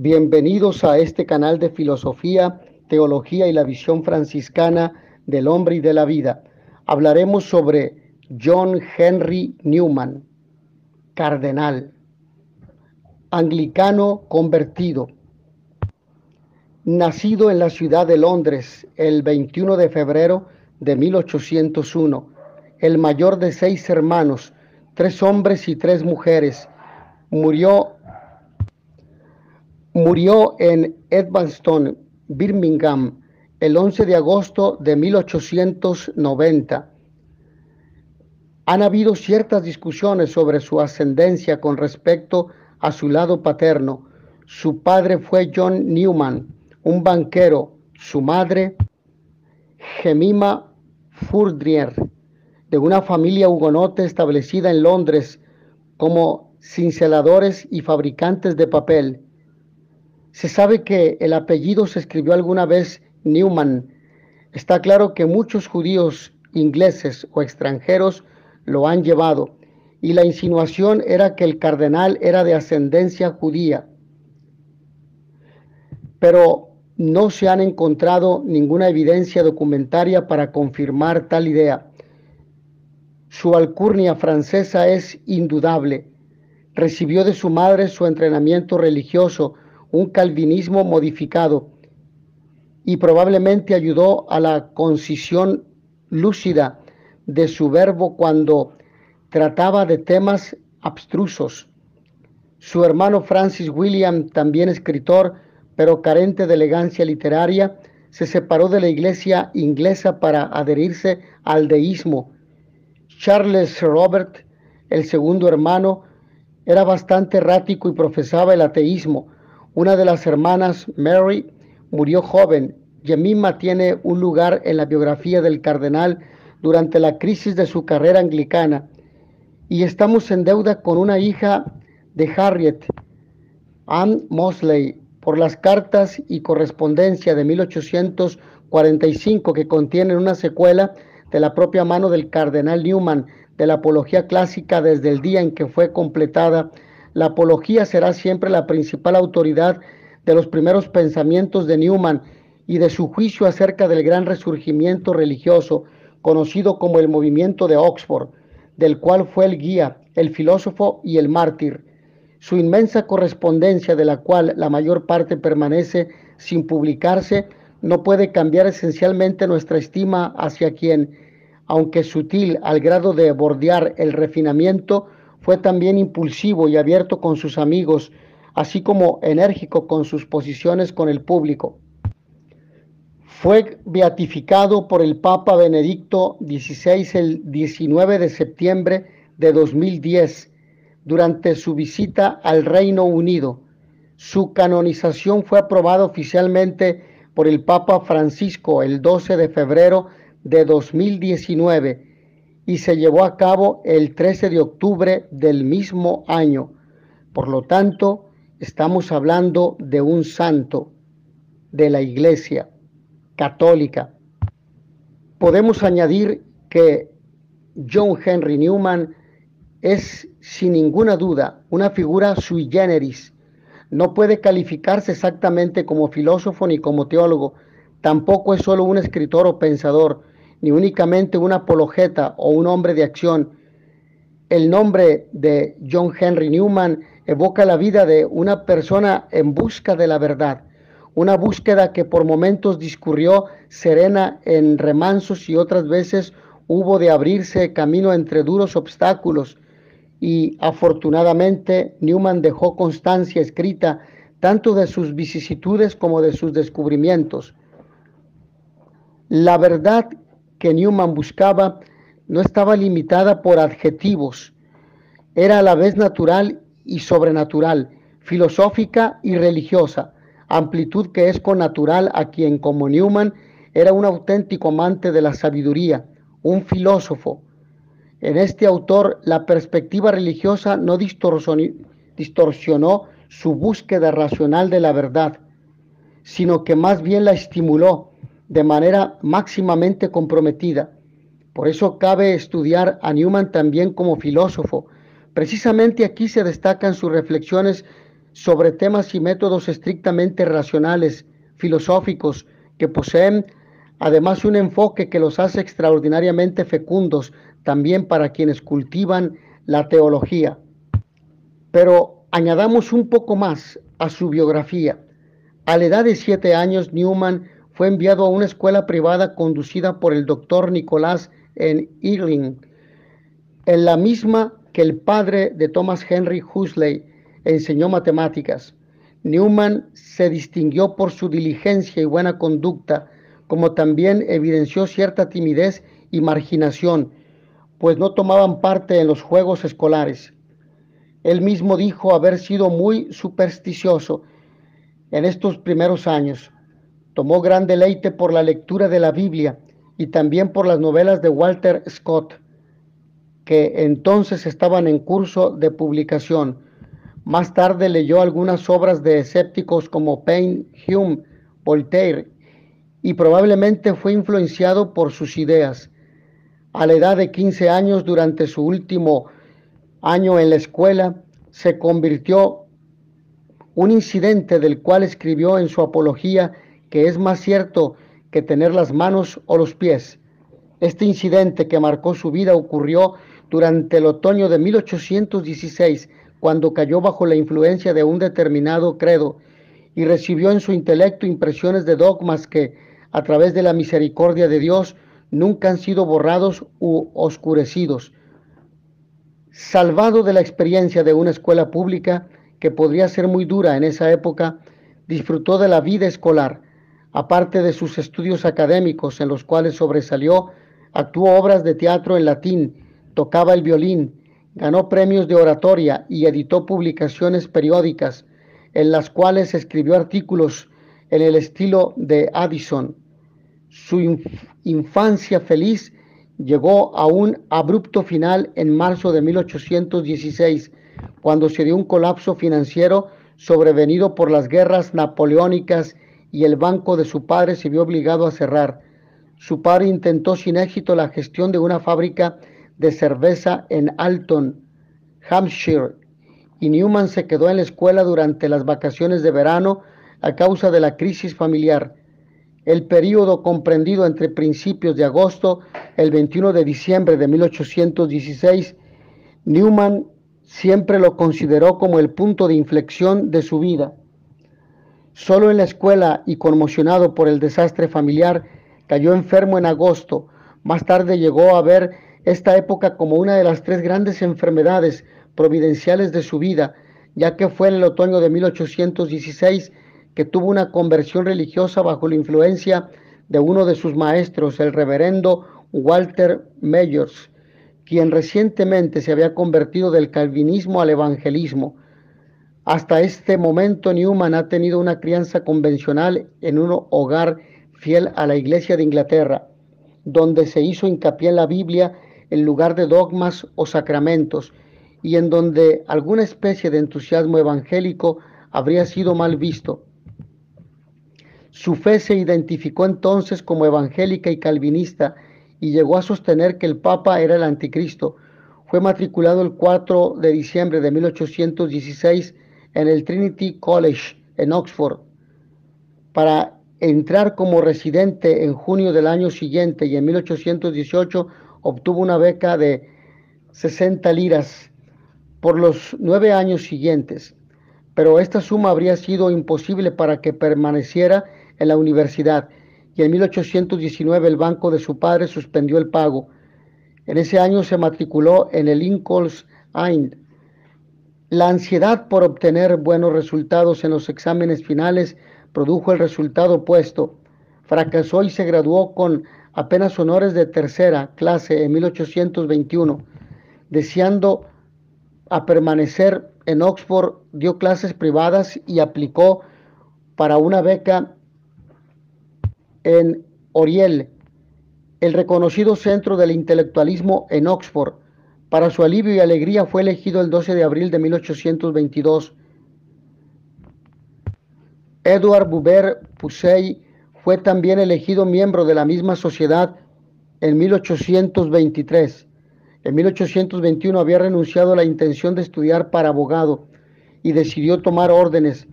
Bienvenidos a este canal de filosofía, teología y la visión franciscana del hombre y de la vida. Hablaremos sobre John Henry Newman, cardenal, anglicano convertido, nacido en la ciudad de Londres el 21 de febrero de 1801, el mayor de 6 hermanos, 3 hombres y 3 mujeres. Murió en Edgbaston, Birmingham, el 11 de agosto de 1890. Han habido ciertas discusiones sobre su ascendencia con respecto a su lado paterno. Su padre fue John Newman, un banquero. Su madre, Jemima Fournier, de una familia hugonote establecida en Londres como cinceladores y fabricantes de papel. Se sabe que el apellido se escribió alguna vez Newman. Está claro que muchos judíos ingleses o extranjeros lo han llevado, y la insinuación era que el cardenal era de ascendencia judía. Pero no se han encontrado ninguna evidencia documentaria para confirmar tal idea. Su alcurnia francesa es indudable. Recibió de su madre su entrenamiento religioso, un calvinismo modificado, y probablemente ayudó a la concisión lúcida de su verbo cuando trataba de temas abstrusos. Su hermano Francis William, también escritor, pero carente de elegancia literaria, se separó de la iglesia inglesa para adherirse al deísmo. Charles Robert, el segundo hermano, era bastante errático y profesaba el ateísmo. Una de las hermanas, Mary, murió joven. Jemima tiene un lugar en la biografía del cardenal durante la crisis de su carrera anglicana. Y estamos en deuda con una hija de Harriet, Anne Mosley, por las cartas y correspondencia de 1845 que contienen una secuela de la propia mano del cardenal Newman de la apología clásica desde el día en que fue completada. La apología será siempre la principal autoridad de los primeros pensamientos de Newman y de su juicio acerca del gran resurgimiento religioso, conocido como el movimiento de Oxford, del cual fue el guía, el filósofo y el mártir. Su inmensa correspondencia, de la cual la mayor parte permanece sin publicarse, no puede cambiar esencialmente nuestra estima hacia quien, aunque sutil al grado de bordear el refinamiento, fue también impulsivo y abierto con sus amigos, así como enérgico con sus posiciones con el público. Fue beatificado por el Papa Benedicto XVI el 19 de septiembre de 2010 durante su visita al Reino Unido. Su canonización fue aprobada oficialmente por el Papa Francisco el 12 de febrero de 2019 y se llevó a cabo el 13 de octubre del mismo año. Por lo tanto, estamos hablando de un santo de la Iglesia católica. Podemos añadir que John Henry Newman es sin ninguna duda una figura sui generis. No puede calificarse exactamente como filósofo ni como teólogo. Tampoco es solo un escritor o pensador, ni únicamente un apologeta o un hombre de acción. El nombre de John Henry Newman evoca la vida de una persona en busca de la verdad, una búsqueda que por momentos discurrió serena en remansos y otras veces hubo de abrirse camino entre duros obstáculos, y afortunadamente Newman dejó constancia escrita tanto de sus vicisitudes como de sus descubrimientos. La verdad que Newman buscaba no estaba limitada por adjetivos, era a la vez natural y sobrenatural, filosófica y religiosa, amplitud que es connatural a quien, como Newman, era un auténtico amante de la sabiduría, un filósofo. En este autor, la perspectiva religiosa no distorsionó su búsqueda racional de la verdad, sino que más bien la estimuló de manera máximamente comprometida. Por eso cabe estudiar a Newman también como filósofo. Precisamente aquí se destacan sus reflexiones sobre temas y métodos estrictamente racionales, filosóficos, que poseen además un enfoque que los hace extraordinariamente fecundos también para quienes cultivan la teología. Pero añadamos un poco más a su biografía. A la edad de 7 años, Newman fue enviado a una escuela privada conducida por el doctor Nicolás en Ealing, en la misma que el padre de Thomas Henry Huxley enseñó matemáticas. Newman se distinguió por su diligencia y buena conducta, como también evidenció cierta timidez y marginación, pues no tomaban parte en los juegos escolares. Él mismo dijo haber sido muy supersticioso en estos primeros años. Tomó gran deleite por la lectura de la Biblia y también por las novelas de Walter Scott, que entonces estaban en curso de publicación. Más tarde leyó algunas obras de escépticos como Paine, Hume, Voltaire, y probablemente fue influenciado por sus ideas. A la edad de 15 años, durante su último año en la escuela, se convirtió un incidente del cual escribió en su apología que es más cierto que tener las manos o los pies. Este incidente que marcó su vida ocurrió durante el otoño de 1816, cuando cayó bajo la influencia de un determinado credo y recibió en su intelecto impresiones de dogmas que, a través de la misericordia de Dios, nunca han sido borrados u oscurecidos. Salvado de la experiencia de una escuela pública, que podría ser muy dura en esa época, disfrutó de la vida escolar. Aparte de sus estudios académicos, en los cuales sobresalió, actuó obras de teatro en latín, tocaba el violín, ganó premios de oratoria y editó publicaciones periódicas, en las cuales escribió artículos en el estilo de Addison. Su infancia feliz llegó a un abrupto final en marzo de 1816, cuando se dio un colapso financiero sobrevenido por las guerras napoleónicas y el banco de su padre se vio obligado a cerrar. Su padre intentó sin éxito la gestión de una fábrica de cerveza en Alton, Hampshire, y Newman se quedó en la escuela durante las vacaciones de verano a causa de la crisis familiar. El período comprendido entre principios de agosto y el 21 de diciembre de 1816, Newman siempre lo consideró como el punto de inflexión de su vida. Solo en la escuela y conmocionado por el desastre familiar, cayó enfermo en agosto. Más tarde llegó a ver esta época como una de las 3 grandes enfermedades providenciales de su vida, ya que fue en el otoño de 1816 que tuvo una conversión religiosa bajo la influencia de uno de sus maestros, el reverendo Walter Myers, quien recientemente se había convertido del calvinismo al evangelismo. Hasta este momento Newman ha tenido una crianza convencional en un hogar fiel a la Iglesia de Inglaterra, donde se hizo hincapié en la Biblia en lugar de dogmas o sacramentos, y en donde alguna especie de entusiasmo evangélico habría sido mal visto. Su fe se identificó entonces como evangélica y calvinista y llegó a sostener que el Papa era el anticristo. Fue matriculado el 4 de diciembre de 1816 en el Trinity College en Oxford. Para entrar como residente en junio del año siguiente, y en 1818 obtuvo una beca de 60 liras por los 9 años siguientes, pero esta suma habría sido imposible para que permaneciera en la universidad, y en 1819 el banco de su padre suspendió el pago. En ese año se matriculó en el Lincoln's Inn. La ansiedad por obtener buenos resultados en los exámenes finales produjo el resultado opuesto. Fracasó y se graduó con apenas honores de tercera clase en 1821. Deseando a permanecer en Oxford, dio clases privadas y aplicó para una beca en Oriel, el reconocido centro del intelectualismo en Oxford. Para su alivio y alegría fue elegido el 12 de abril de 1822. Edward Buber Pusey fue también elegido miembro de la misma sociedad en 1823. En 1821 había renunciado a la intención de estudiar para abogado y decidió tomar órdenes.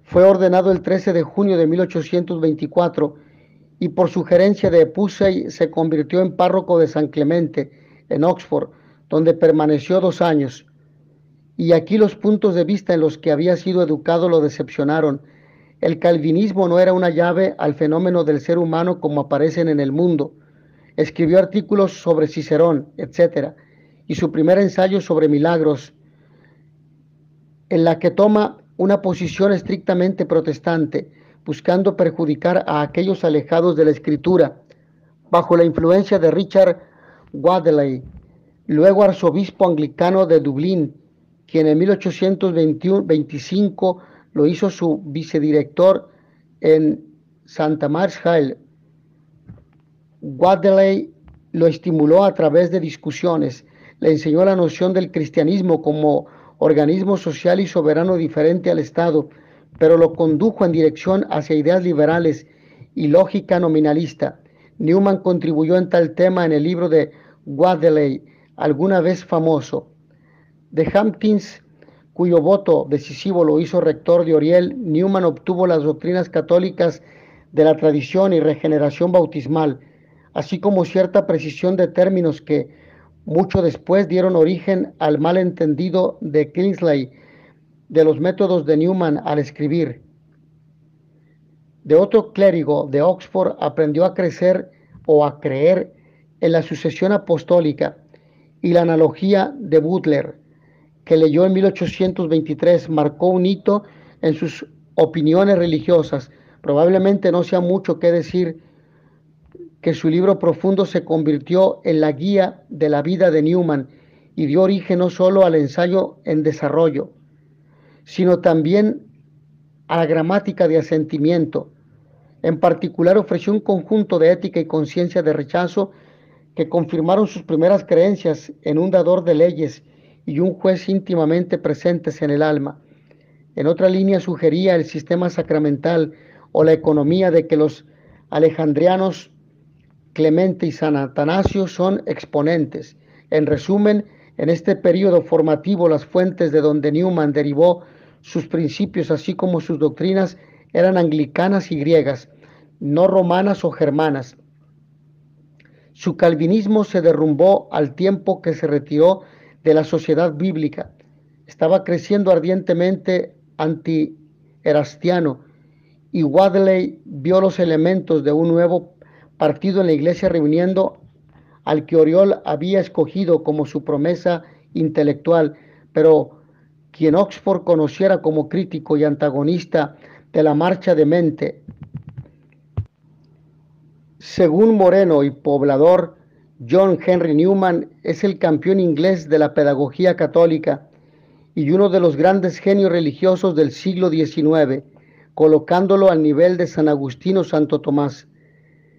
Fue ordenado el 13 de junio de 1824 y por sugerencia de Pusey se convirtió en párroco de San Clemente, en Oxford, donde permaneció 2 años. Y aquí los puntos de vista en los que había sido educado lo decepcionaron. El calvinismo no era una llave al fenómeno del ser humano como aparecen en el mundo. Escribió artículos sobre Cicerón, etc., y su primer ensayo sobre milagros, en la que toma una posición estrictamente protestante, buscando perjudicar a aquellos alejados de la escritura, bajo la influencia de Richard Wadley, luego arzobispo anglicano de Dublín, quien en 1825 lo hizo su vicedirector en Santa Mars Hill. Wadley lo estimuló a través de discusiones, le enseñó la noción del cristianismo como organismo social y soberano diferente al Estado, pero lo condujo en dirección hacia ideas liberales y lógica nominalista. Newman contribuyó en tal tema en el libro de Wadley, alguna vez famoso. De Hopkins, cuyo voto decisivo lo hizo rector de Oriel, Newman obtuvo las doctrinas católicas de la tradición y regeneración bautismal, así como cierta precisión de términos que mucho después dieron origen al malentendido de Kingsley de los métodos de Newman al escribir. De otro clérigo de Oxford aprendió a crecer o a creer en la sucesión apostólica y la analogía de Butler, que leyó en 1823, marcó un hito en sus opiniones religiosas. Probablemente no sea mucho que decir que su libro profundo se convirtió en la guía de la vida de Newman y dio origen no solo al ensayo en desarrollo, sino también a la gramática de asentimiento. En particular ofreció un conjunto de ética y conciencia de rechazo que confirmaron sus primeras creencias en un dador de leyes y un juez íntimamente presentes en el alma. En otra línea sugería el sistema sacramental o la economía de que los alejandrianos Clemente y San Atanasio son exponentes. En resumen, en este periodo formativo las fuentes de donde Newman derivó sus principios así como sus doctrinas eran anglicanas y griegas, no romanas o germanas. Su calvinismo se derrumbó al tiempo que se retiró de la sociedad bíblica. Estaba creciendo ardientemente anti-erastiano y Wadley vio los elementos de un nuevo partido en la iglesia reuniendo al que Oriol había escogido como su promesa intelectual, pero quien Oxford conociera como crítico y antagonista de la marcha de mente. Según Moreno y poblador, John Henry Newman es el campeón inglés de la pedagogía católica y uno de los grandes genios religiosos del siglo XIX, colocándolo al nivel de San Agustín o Santo Tomás.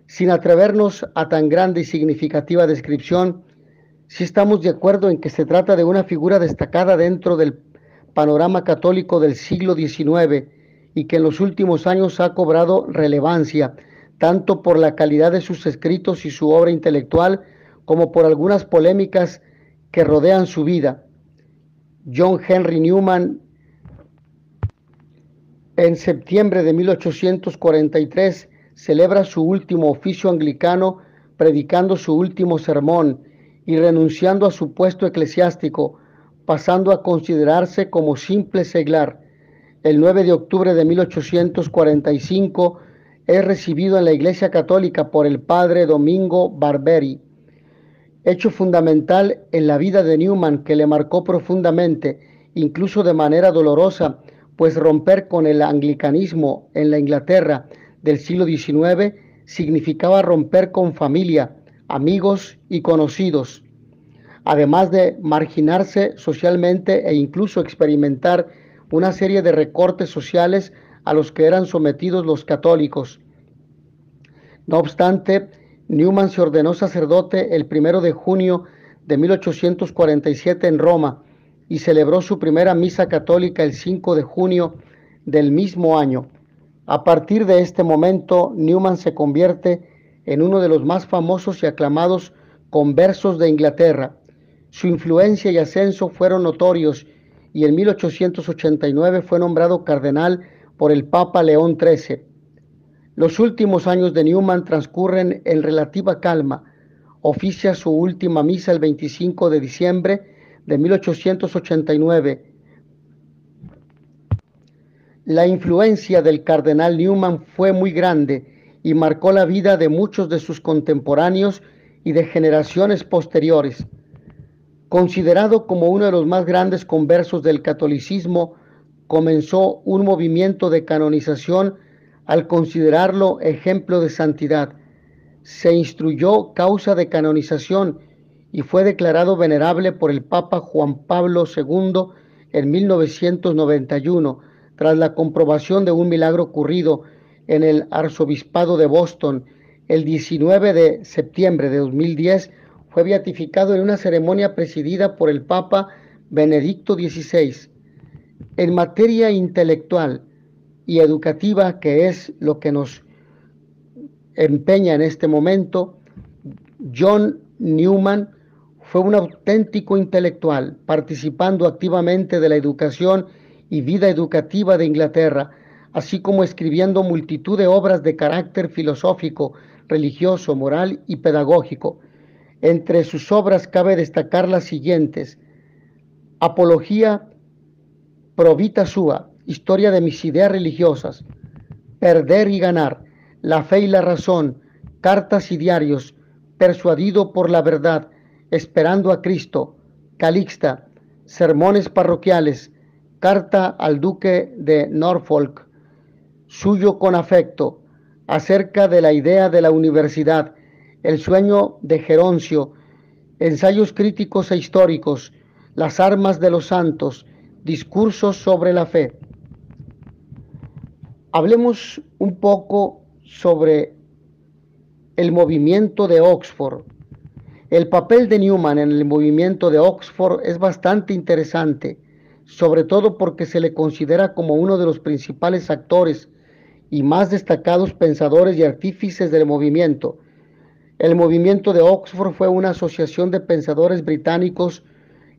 Sin atrevernos a tan grande y significativa descripción, sí estamos de acuerdo en que se trata de una figura destacada dentro del panorama católico del siglo XIX y que en los últimos años ha cobrado relevancia, tanto por la calidad de sus escritos y su obra intelectual, como por algunas polémicas que rodean su vida. John Henry Newman, en septiembre de 1843, celebra su último oficio anglicano, predicando su último sermón y renunciando a su puesto eclesiástico, pasando a considerarse como simple seglar. El 9 de octubre de 1845 es recibido en la Iglesia Católica por el padre Domingo Barberi, hecho fundamental en la vida de Newman que le marcó profundamente, incluso de manera dolorosa, pues romper con el anglicanismo en la Inglaterra del siglo XIX significaba romper con familia, amigos y conocidos, además de marginarse socialmente e incluso experimentar una serie de recortes sociales a los que eran sometidos los católicos. No obstante, Newman se ordenó sacerdote el 1 de junio de 1847 en Roma y celebró su primera misa católica el 5 de junio del mismo año. A partir de este momento, Newman se convierte en uno de los más famosos y aclamados conversos de Inglaterra. Su influencia y ascenso fueron notorios y en 1889 fue nombrado cardenal por el Papa León XIII. Los últimos años de Newman transcurren en relativa calma. Oficia su última misa el 25 de diciembre de 1889. La influencia del cardenal Newman fue muy grande y marcó la vida de muchos de sus contemporáneos y de generaciones posteriores. Considerado como uno de los más grandes conversos del catolicismo, comenzó un movimiento de canonización al considerarlo ejemplo de santidad. Se instruyó causa de canonización y fue declarado venerable por el Papa Juan Pablo II en 1991, tras la comprobación de un milagro ocurrido en el arzobispado de Boston. El 19 de septiembre de 2010 fue beatificado en una ceremonia presidida por el Papa Benedicto XVI. En materia intelectual y educativa, que es lo que nos empeña en este momento, John Newman fue un auténtico intelectual, participando activamente de la educación y vida educativa de Inglaterra, así como escribiendo multitud de obras de carácter filosófico, religioso, moral y pedagógico. Entre sus obras cabe destacar las siguientes: Apología pro vita sua, historia de mis ideas religiosas; Perder y ganar, la fe y la razón, cartas y diarios; Persuadido por la verdad, esperando a Cristo; Calixta, sermones parroquiales; Carta al duque de Norfolk, suyo con afecto; Acerca de la idea de la universidad; El sueño de Geroncio; Ensayos críticos e históricos; Las armas de los santos; Discursos sobre la fe. Hablemos un poco sobre el movimiento de Oxford. El papel de Newman en el movimiento de Oxford es bastante interesante, sobre todo porque se le considera como uno de los principales actores y más destacados pensadores y artífices del movimiento. El movimiento de Oxford fue una asociación de pensadores británicos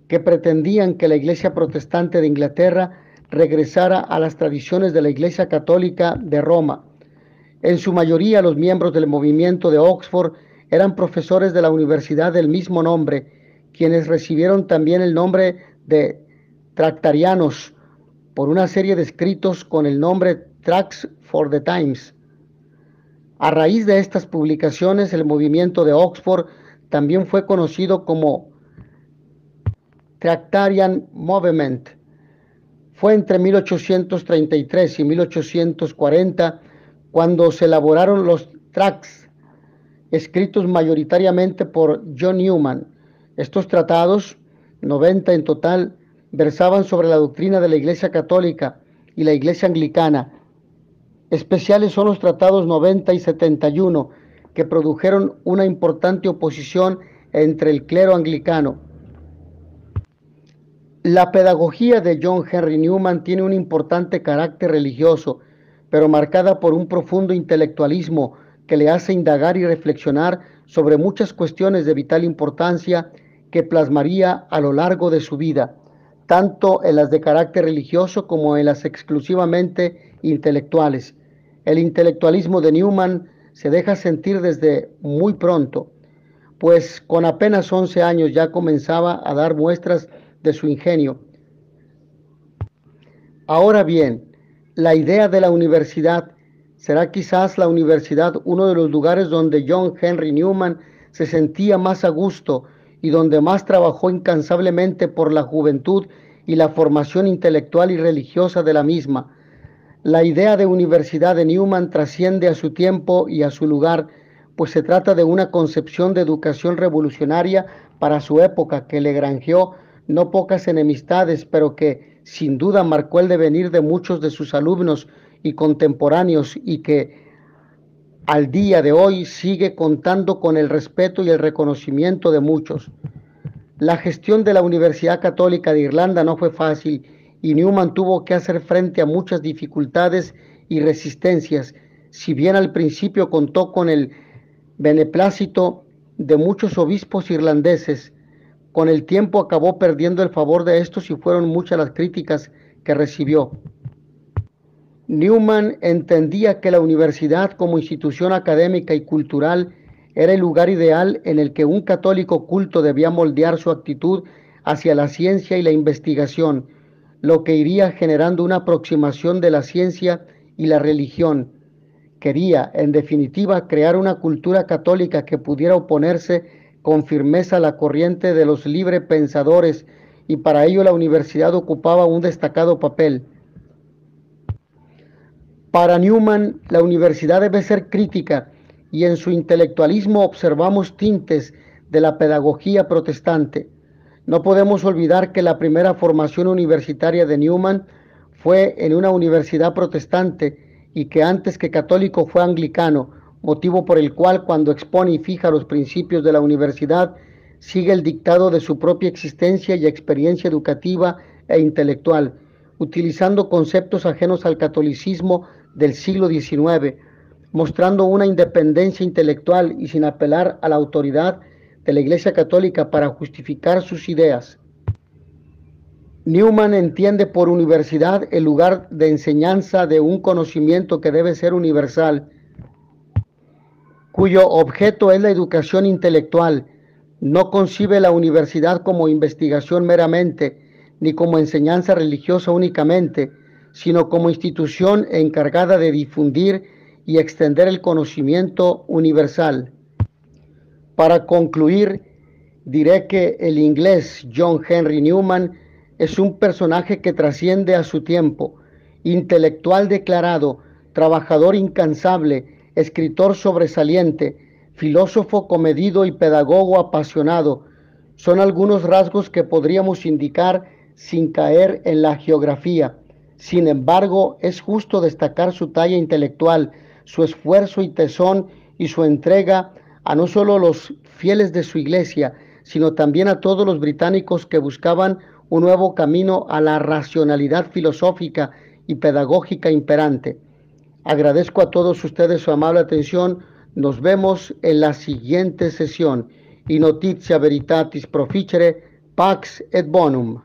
que pretendían que la Iglesia Protestante de Inglaterra regresara a las tradiciones de la Iglesia Católica de Roma. En su mayoría, los miembros del movimiento de Oxford eran profesores de la universidad del mismo nombre, quienes recibieron también el nombre de tractarianos por una serie de escritos con el nombre Tracts for the Times. A raíz de estas publicaciones, el movimiento de Oxford también fue conocido como Tractarian Movement. Fue entre 1833 y 1840 cuando se elaboraron los tracts, escritos mayoritariamente por John Newman. Estos tratados, 90 en total, versaban sobre la doctrina de la Iglesia Católica y la Iglesia Anglicana. Especiales son los tratados 90 y 71, que produjeron una importante oposición entre el clero anglicano. La pedagogía de John Henry Newman tiene un importante carácter religioso, pero marcada por un profundo intelectualismo que le hace indagar y reflexionar sobre muchas cuestiones de vital importancia que plasmaría a lo largo de su vida, tanto en las de carácter religioso como en las exclusivamente intelectuales. El intelectualismo de Newman se deja sentir desde muy pronto, pues con apenas 11 años ya comenzaba a dar muestras de su ingenio. Ahora bien, la idea de la universidad, ¿será quizás la universidad uno de los lugares donde John Henry Newman se sentía más a gusto y donde más trabajó incansablemente por la juventud y la formación intelectual y religiosa de la misma? La idea de universidad de Newman trasciende a su tiempo y a su lugar, pues se trata de una concepción de educación revolucionaria para su época que le granjeó no pocas enemistades, pero que sin duda marcó el devenir de muchos de sus alumnos y contemporáneos y que al día de hoy sigue contando con el respeto y el reconocimiento de muchos. La gestión de la Universidad Católica de Irlanda no fue fácil y Newman tuvo que hacer frente a muchas dificultades y resistencias, si bien al principio contó con el beneplácito de muchos obispos irlandeses. Con el tiempo acabó perdiendo el favor de estos y fueron muchas las críticas que recibió. Newman entendía que la universidad como institución académica y cultural era el lugar ideal en el que un católico culto debía moldear su actitud hacia la ciencia y la investigación, lo que iría generando una aproximación de la ciencia y la religión. Quería, en definitiva, crear una cultura católica que pudiera oponerse con firmeza a la corriente de los librepensadores, y para ello la universidad ocupaba un destacado papel. Para Newman, la universidad debe ser crítica, y en su intelectualismo observamos tintes de la pedagogía protestante. No podemos olvidar que la primera formación universitaria de Newman fue en una universidad protestante y que antes que católico fue anglicano, motivo por el cual cuando expone y fija los principios de la universidad sigue el dictado de su propia existencia y experiencia educativa e intelectual, utilizando conceptos ajenos al catolicismo del siglo XIX, mostrando una independencia intelectual y sin apelar a la autoridad de la Iglesia Católica para justificar sus ideas. Newman entiende por universidad el lugar de enseñanza de un conocimiento que debe ser universal, cuyo objeto es la educación intelectual. No concibe la universidad como investigación meramente, ni como enseñanza religiosa únicamente, sino como institución encargada de difundir y extender el conocimiento universal. Para concluir, diré que el inglés John Henry Newman es un personaje que trasciende a su tiempo, intelectual declarado, trabajador incansable, escritor sobresaliente, filósofo comedido y pedagogo apasionado. Son algunos rasgos que podríamos indicar sin caer en la geografía. Sin embargo, es justo destacar su talla intelectual, su esfuerzo y tesón y su entrega a no solo los fieles de su iglesia, sino también a todos los británicos que buscaban un nuevo camino a la racionalidad filosófica y pedagógica imperante. Agradezco a todos ustedes su amable atención. Nos vemos en la siguiente sesión. Y notitia veritatis proficere, pax et bonum.